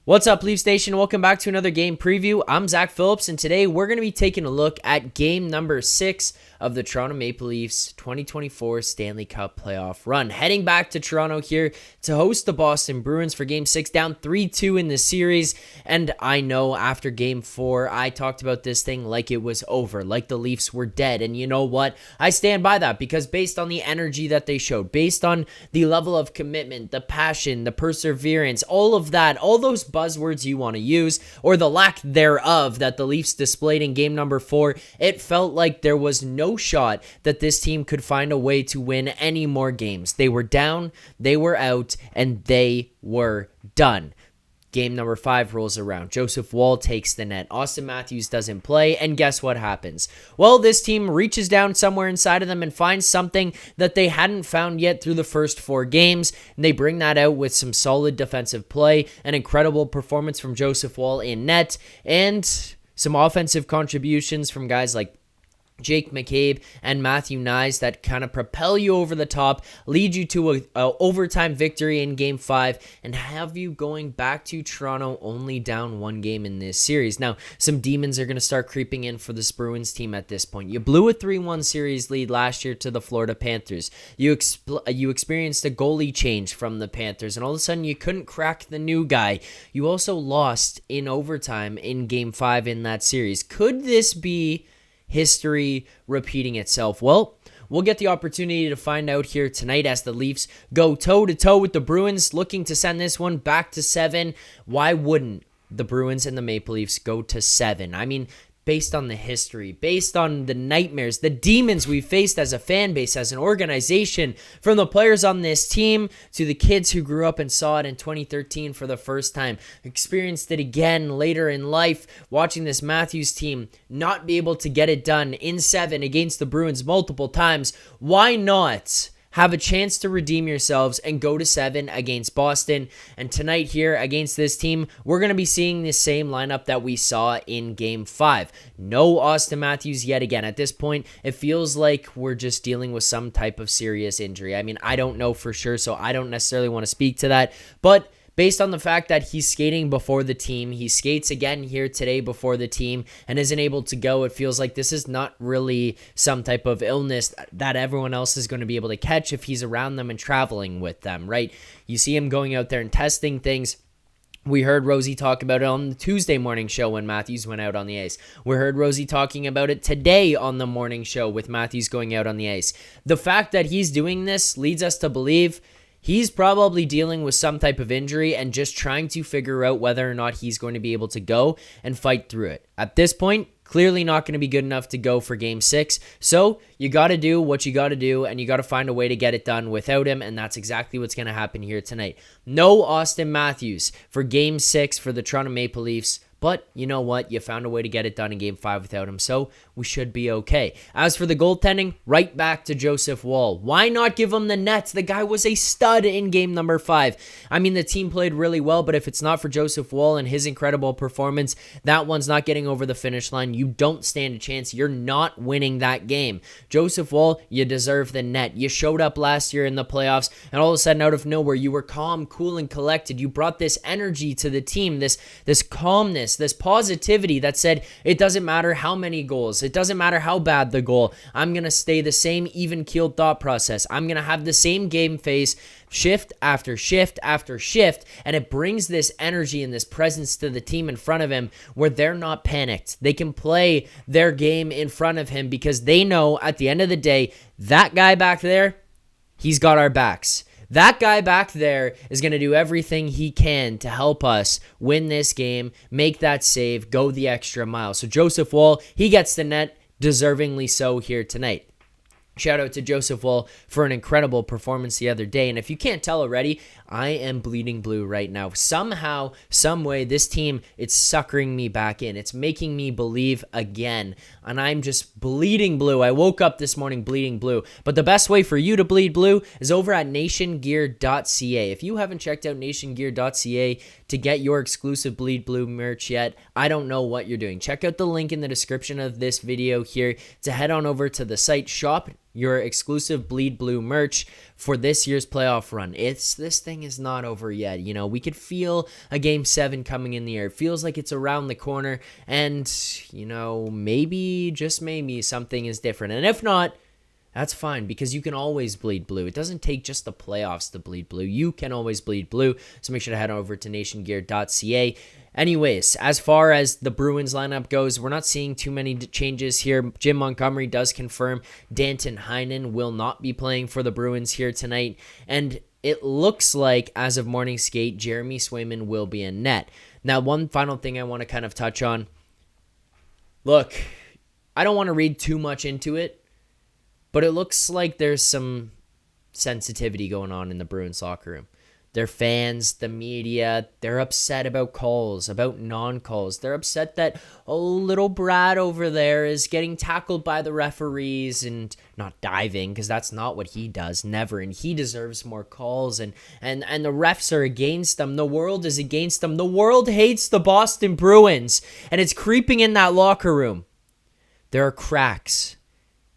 What's up, Leafs Nation? Welcome back to another game preview. I'm Zack Phillips, and today we're going to be taking a look at game number 6 of the Toronto Maple Leafs 2024 Stanley Cup Playoff run. Heading back to Toronto here to host the Boston Bruins for game 6, down 3-2 in the series. And I know after game 4, I talked about this thing like it was over, like the Leafs were dead. And you know what? I stand by that because based on the energy that they showed, based on the level of commitment, the passion, the perseverance, all of that, all those buzzwords you want to use, or the lack thereof that the Leafs displayed in game number 4, it felt like there was no shot that this team could find a way to win any more games. They were down, they were out, and they were done. Game number 5 rolls around. Joseph Woll takes the net. Austin Matthews doesn't play, and guess what happens? Well, this team reaches down somewhere inside of them and finds something that they hadn't found yet through the first 4 games, and they bring that out with some solid defensive play, an incredible performance from Joseph Woll in net, and some offensive contributions from guys like Jake McCabe and Matthew Nyes that kind of propel you over the top, lead you to a overtime victory in game 5, and have you going back to Toronto only down 1 game in this series. Now, some demons are going to start creeping in for this Bruins team at this point. You blew a 3-1 series lead last year to the Florida Panthers. You experienced a goalie change from the Panthers, and all of a sudden you couldn't crack the new guy. You also lost in overtime in game 5 in that series. Could this be history repeating itself? Well, we'll get the opportunity to find out here tonight as the Leafs go toe-to-toe with the Bruins, looking to send this one back to 7. Why wouldn't the Bruins and the Maple Leafs go to 7? I mean, based on the history, based on the nightmares, the demons we faced as a fan base, as an organization, from the players on this team to the kids who grew up and saw it in 2013 for the first time, experienced it again later in life, watching this Matthews team not be able to get it done in 7 against the Bruins multiple times. Why not have a chance to redeem yourselves and go to 7 against Boston? And tonight here against this team, we're going to be seeing the same lineup that we saw in game 5. No Austin Matthews yet again. At this point, it feels like we're just dealing with some type of serious injury. I mean, I don't know for sure, so I don't necessarily want to speak to that, but based on the fact that he's skating before the team, he skates again here today before the team and isn't able to go, it feels like this is not really some type of illness that everyone else is going to be able to catch if he's around them and traveling with them, right? You see him going out there and testing things. We heard Rosie talk about it on the Tuesday morning show when Matthews went out on the ice. We heard Rosie talking about it today on the morning show with Matthews going out on the ice. The fact that he's doing this leads us to believe he's probably dealing with some type of injury and just trying to figure out whether or not he's going to be able to go and fight through it. At this point, clearly not going to be good enough to go for game 6. So you got to do what you got to do, and you got to find a way to get it done without him, and that's exactly what's going to happen here tonight. No Austin Matthews for game 6 for the Toronto Maple Leafs. But you know what? You found a way to get it done in game 5 without him, so we should be okay. As for the goaltending, right back to Joseph Woll. Why not give him the net? The guy was a stud in game number 5. I mean, the team played really well, but if it's not for Joseph Woll and his incredible performance, that one's not getting over the finish line. You don't stand a chance. You're not winning that game. Joseph Woll, you deserve the net. You showed up last year in the playoffs, and all of a sudden, out of nowhere, you were calm, cool, and collected. You brought this energy to the team, this calmness, this positivity that said, it doesn't matter how many goals, it doesn't matter how bad the goal, I'm going to stay the same even-keeled thought process. I'm going to have the same game face, shift after shift after shift, and it brings this energy and this presence to the team in front of him where they're not panicked. They can play their game in front of him because they know at the end of the day, that guy back there, he's got our backs. That guy back there is going to do everything he can to help us win this game, make that save, go the extra mile. So Joseph Woll, he gets the net, deservingly so here tonight. Shout out to Joseph Woll for an incredible performance the other day. And if you can't tell already, I am bleeding blue right now. Somehow, some way, this team, it's suckering me back in. It's making me believe again. And I'm just bleeding blue. I woke up this morning bleeding blue. But the best way for you to bleed blue is over at nationgear.ca. If you haven't checked out nationgear.ca to get your exclusive Bleed Blue merch yet, I don't know what you're doing. Check out the link in the description of this video here to head on over to the site, shop your exclusive Bleed Blue merch for this year's playoff run. This thing is not over yet. You know, we could feel a Game 7 coming in the air. It feels like it's around the corner, and, you know, maybe, just maybe, something is different. And if not, that's fine, because you can always bleed blue. It doesn't take just the playoffs to bleed blue. You can always bleed blue, so make sure to head over to nationgear.ca. Anyways, as far as the Bruins lineup goes, we're not seeing too many changes here. Jim Montgomery does confirm Danton Heinen will not be playing for the Bruins here tonight, and it looks like, as of morning skate, Jeremy Swayman will be in net. Now, one final thing I want to kind of touch on. Look, I don't want to read too much into it, but it looks like there's some sensitivity going on in the Bruins locker room. Their fans, the media, they're upset about calls, about non-calls. They're upset that, little Brad over there is getting tackled by the referees and not diving, because that's not what he does, never. And he deserves more calls, and the refs are against them. The world is against them. The world hates the Boston Bruins, and it's creeping in that locker room. There are cracks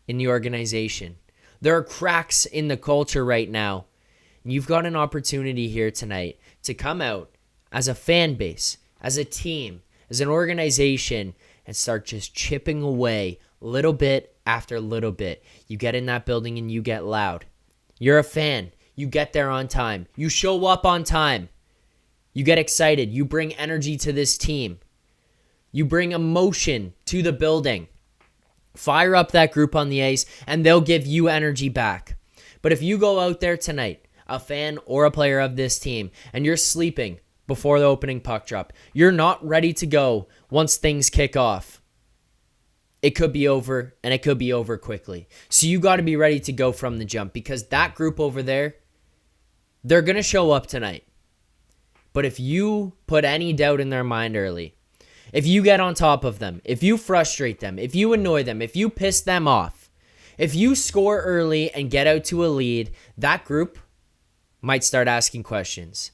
in the organization. There are cracks in the culture right now. You've got an opportunity here tonight to come out as a fan base, as a team, as an organization, and start just chipping away little bit after little bit. You get in that building and you get loud. You're a fan. You get there on time. You show up on time. You get excited. You bring energy to this team. You bring emotion to the building. Fire up that group on the ice, and they'll give you energy back. But if you go out there tonight, a fan or a player of this team, and you're sleeping before the opening puck drop, you're not ready to go once things kick off, it could be over, and it could be over quickly. So you got to be ready to go from the jump, because that group over there, they're going to show up tonight. But if you put any doubt in their mind early, if you get on top of them, if you frustrate them, if you annoy them, if you piss them off, if you score early and get out to a lead, that group might start asking questions.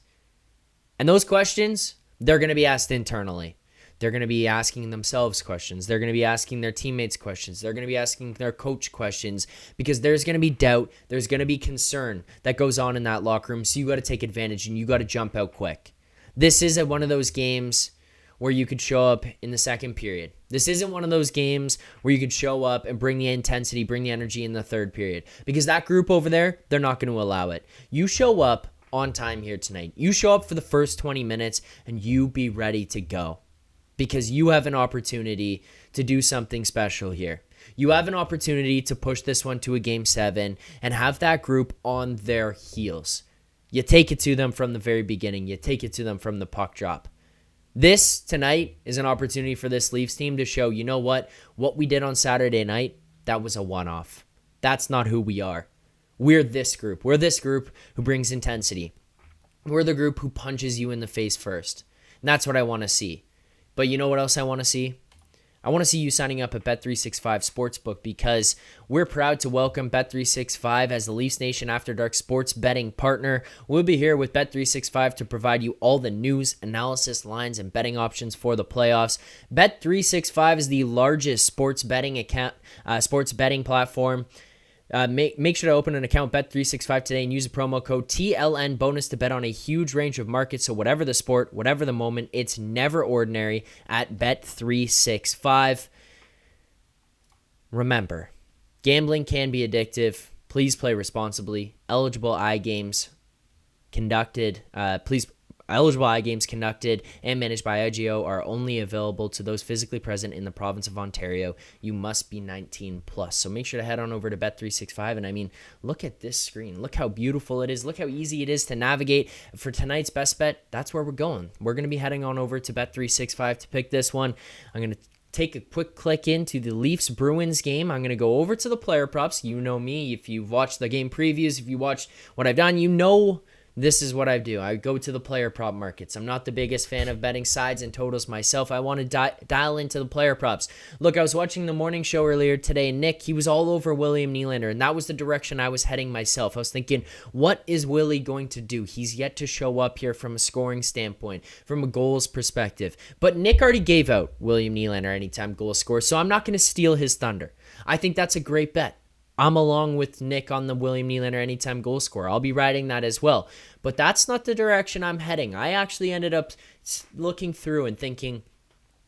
And those questions, they're going to be asked internally. They're going to be asking themselves questions. They're going to be asking their teammates questions. They're going to be asking their coach questions, because there's going to be doubt. There's going to be concern that goes on in that locker room. So you got to take advantage, and you got to jump out quick. This isn't one of those games where you could show up in the second period. This isn't one of those games where you could show up and bring the intensity, bring the energy in the third period, because that group over there, they're not going to allow it. You show up on time here tonight. You show up for the first 20 minutes, and you be ready to go, because you have an opportunity to do something special here. You have an opportunity to push this one to a Game 7 and have that group on their heels. You take it to them from the very beginning. You take it to them from the puck drop. This tonight is an opportunity for this Leafs team to show, you know what we did on Saturday night, that was a one-off. That's not who we are. We're this group. We're this group who brings intensity. We're the group who punches you in the face first. And that's what I want to see. But you know what else I want to see? I want to see you signing up at Bet365 Sportsbook, because we're proud to welcome Bet365 as the Leafs Nation After Dark sports betting partner. We'll be here with Bet365 to provide you all the news, analysis, lines, and betting options for the playoffs. Bet365 is the largest sports betting platform. Make sure to open an account Bet365 today and use the promo code TLN bonus to bet on a huge range of markets. So whatever the sport, whatever the moment, it's never ordinary at Bet365. Remember, gambling can be addictive. Please play responsibly. Eligible iGames conducted and managed by IGO are only available to those physically present in the province of Ontario. You must be 19 plus. So make sure to head on over to Bet365. And I mean, look at this screen. Look how beautiful it is. Look how easy it is to navigate. For tonight's best bet, that's where we're going. We're going to be heading on over to Bet365 to pick this one. I'm going to take a quick click into the Leafs Bruins game. I'm going to go over to the player props. You know me. If you've watched the game previews, if you watched what I've done, you know this is what I do. I go to the player prop markets. I'm not the biggest fan of betting sides and totals myself. I want to dial into the player props. Look, I was watching the morning show earlier today. Nick, he was all over William Nylander, and that was the direction I was heading myself. I was thinking, what is Willie going to do? He's yet to show up here from a scoring standpoint, from a goals perspective. But Nick already gave out William Nylander anytime goal scorer, so I'm not going to steal his thunder. I think that's a great bet. I'm along with Nick on the William Nylander anytime goal scorer. I'll be riding that as well. But that's not the direction I'm heading. I actually ended up looking through and thinking,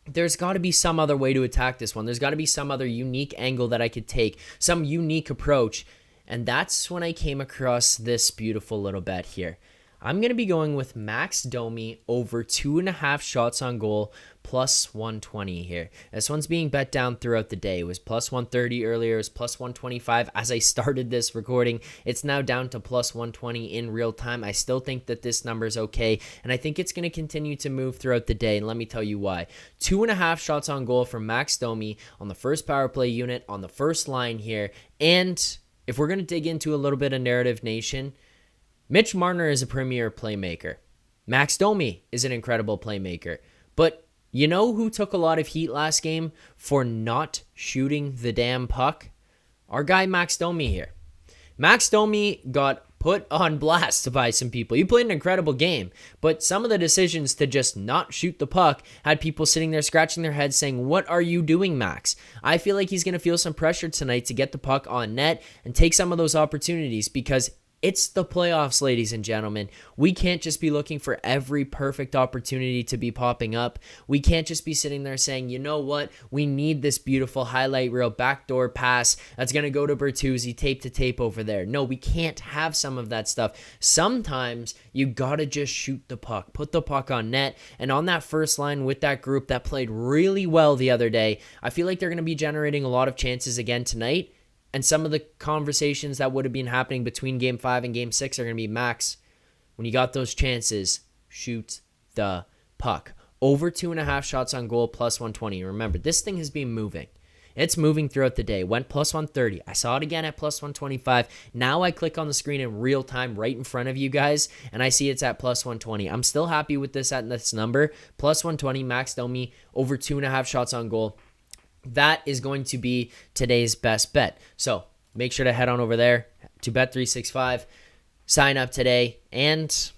there's got to be some other way to attack this one. There's got to be some other unique angle that I could take, some unique approach. And that's when I came across this beautiful little bet here. I'm going to be going with Max Domi over 2.5 shots on goal plus 120 here. This one's being bet down throughout the day. It was plus 130 earlier. It was plus 125 as I started this recording. It's now down to plus 120 in real time. I still think that this number is okay, and I think it's going to continue to move throughout the day, and let me tell you why. 2.5 shots on goal from Max Domi on the first power play unit on the first line here. And if we're going to dig into a little bit of Narrative Nation, Mitch Marner is a premier playmaker. Max Domi is an incredible playmaker. But you know who took a lot of heat last game for not shooting the damn puck? Our guy Max Domi here. Max Domi got put on blast by some people. He played an incredible game, but some of the decisions to just not shoot the puck had people sitting there scratching their heads saying, what are you doing, Max? I feel like he's going to feel some pressure tonight to get the puck on net and take some of those opportunities, because it's the playoffs, ladies and gentlemen. We can't just be looking for every perfect opportunity to be popping up. We can't just be sitting there saying, you know what? We need this beautiful highlight reel backdoor pass that's going to go to Bertuzzi tape to tape over there. No, we can't have some of that stuff. Sometimes you got to just shoot the puck, put the puck on net. And on that first line with that group that played really well the other day, I feel like they're going to be generating a lot of chances again tonight. And some of the conversations that would have been happening between Game 5 and Game 6 are going to be, Max, when you got those chances, shoot the puck. Over 2.5 shots on goal plus 120. Remember, this thing has been moving. It's moving throughout the day. Went plus 130. I saw it again at plus 125. Now I click on the screen in real time right in front of you guys, and I see it's at plus 120. I'm still happy with this at this number. Plus 120, Max Domi, over 2.5 shots on goal. That is going to be today's best bet. So make sure to head on over there to Bet365, sign up today, and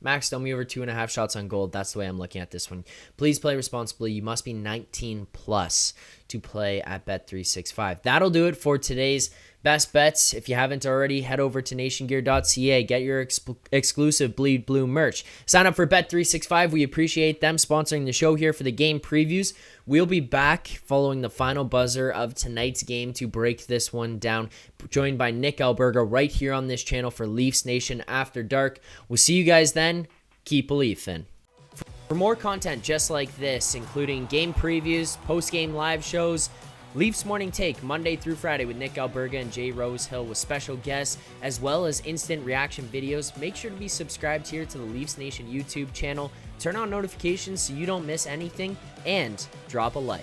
Max Domi over 2.5 shots on goal. That's the way I'm looking at this one. Please play responsibly. You must be 19 plus to play at Bet365. That'll do it for today's best bets. If you haven't already, head over to nationgear.ca. Get your exclusive Bleed Blue merch. Sign up for Bet365. We appreciate them sponsoring the show here for the game previews. We'll be back following the final buzzer of tonight's game to break this one down. Joined by Nick Alberga right here on this channel for Leafs Nation After Dark. We'll see you guys then. Keep believing. For more content just like this, including game previews, post-game live shows, Leafs Morning Take, Monday through Friday with Nick Alberga and Jay Rosehill with special guests, as well as instant reaction videos. Make sure to be subscribed here to the Leafs Nation YouTube channel. Turn on notifications so you don't miss anything, and drop a like.